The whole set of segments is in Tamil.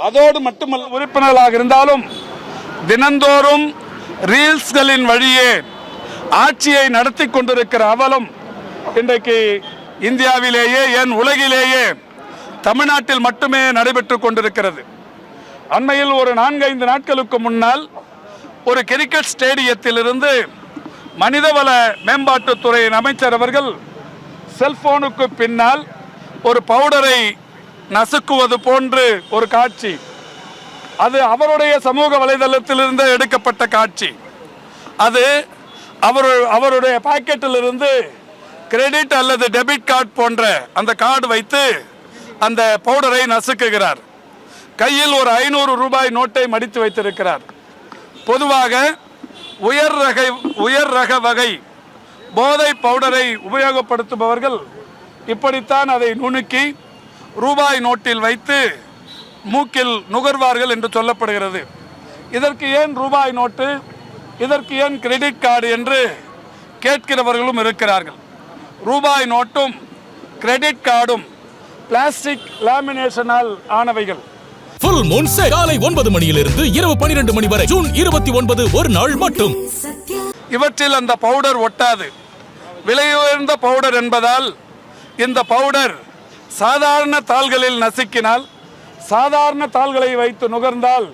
அதோடு மட்டுமல்ல, உறுப்பினர்களாக இருந்தாலும் தினந்தோறும் ரீல்ஸ்களின் வழியே ஆட்சியை நடத்தி கொண்டிருக்கிற அவலம் இன்றைக்கு இந்தியாவிலேயே, ஏன் உலகிலேயே தமிழ்நாட்டில் மட்டுமே நடைபெற்று கொண்டிருக்கிறது. அண்மையில் ஒரு 4-5 நாட்களுக்கு முன்னால் ஒரு கிரிக்கெட் ஸ்டேடியத்திலிருந்து மனிதவள மேம்பாட்டுத்துறை அமைச்சர் அவர்கள் செல்போனுக்கு பின்னால் ஒரு பவுடரை நசுக்குவது போன்று ஒரு காட்சி, அது அவருடைய சமூக வலைதளத்திலிருந்து எடுக்கப்பட்ட காட்சி. அது அவருடைய பாக்கெட்டிலிருந்து கிரெடிட் அல்லது டெபிட் கார்டு போன்ற அந்த கார்டு வைத்து அந்த பவுடரை நசுக்குகிறார். கையில் ஒரு 500 ரூபாய் நோட்டை மடித்து வைத்திருக்கிறார். பொதுவாக உயர் ரக வகை போதை பவுடரை உபயோகப்படுத்துபவர்கள் இப்படித்தான் அதை நுணுக்கி ரூபாய் நோட்டில் வைத்து மூக்கில் நுகர்வார்கள் என்று சொல்லப்படுகிறது. இதற்கு ஏன் ரூபாய் நோட்டு, இதற்கு ஏன் கிரெடிட் கார்டு என்று கேட்கிறவர்களும் இருக்கிறார்கள். ரூபாய் நோட்டும் கிரெடிட் கார்டும் பிளாஸ்டிக் லேமினேஷனால் ஆனவைகள். ஃபுல் மூன் சேல் காலை 9 மணியிலிருந்து இரவு 12 மணி வரை ஜூன் 29 ஒரு நாள் மட்டும். இவற்றில் அந்த பவுடர் ஒட்டாது. விலை உயர்ந்த பவுடர் என்பதால் இந்த பவுடர் சாதாரண தாள்களில் நசுக்கினால், சாதாரண தாள்களை வைத்து நுகர்ந்தால்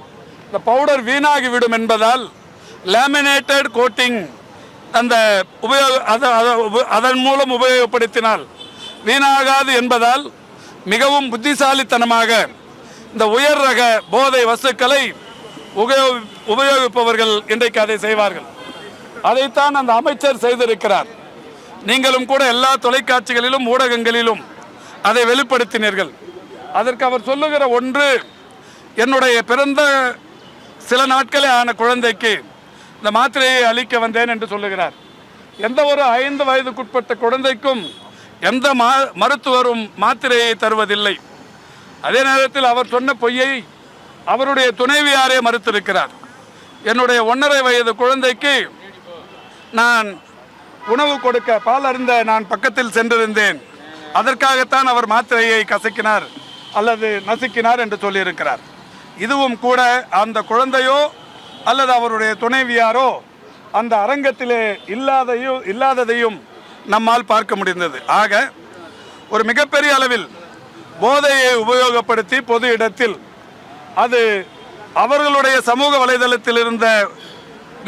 இந்த பவுடர் வீணாகிவிடும் என்பதால் லேமினேட்டட் கோட்டிங் அந்த அதன் மூலம் உபயோகப்படுத்தினால் வீணாகாது என்பதால் மிகவும் புத்திசாலித்தனமாக இந்த உயர் ரக போதை வஸ்துக்களை உபயோகிப்பவர்கள் இன்றைக்கு அதை செய்வார்கள். அதைத்தான் அந்த அமைச்சர் செய்திருக்கிறார். நீங்களும் கூட எல்லா தொலைக்காட்சிகளிலும் ஊடகங்களிலும் அதை வெளிப்படுத்தினீர்கள். அதற்கு அவர் சொல்லுகிற ஒன்று, என்னுடைய பிறந்த சில நாட்களே ஆன குழந்தைக்கு இந்த மாத்திரையை அளிக்க வந்தேன் என்று சொல்லுகிறார். எந்த ஒரு 5 வயதுக்குட்பட்ட குழந்தைக்கும் எந்த மருத்துவரும் மாத்திரையை தருவதில்லை. அதே நேரத்தில் அவர் சொன்ன பொய்யை அவருடைய துணைவியாரே மறுத்திருக்கிறார். என்னுடைய 1.5 வயது குழந்தைக்கு நான் உணவு கொடுக்க பால் அருந்த நான் பக்கத்தில் சென்றிருந்தேன். அதற்காகத்தான் அவர் மாத்திரையை கசக்கினார் அல்லது நசுக்கினார் என்று சொல்லியிருக்கிறார். இதுவும் கூட அந்த குழந்தையோ அல்லது அவருடைய துணைவியாரோ அந்த அரங்கத்திலே இல்லாததையும் நம்மால் பார்க்க முடிந்தது. ஆக ஒரு மிகப்பெரிய அளவில் போதையை உபயோகப்படுத்தி பொது இடத்தில், அது அவர்களுடைய சமூக வலைதளத்தில் இருந்த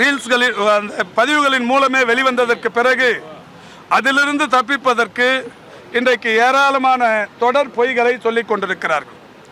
ரீல்ஸ்களில் பதிவுகளின் மூலமே வெளிவந்ததற்கு பிறகு அதிலிருந்து தப்பிப்பதற்கு இன்றைக்கு ஏராளமான தொடர் பொய்களை சொல்லிக் கொண்டிருக்கிறார்கள்.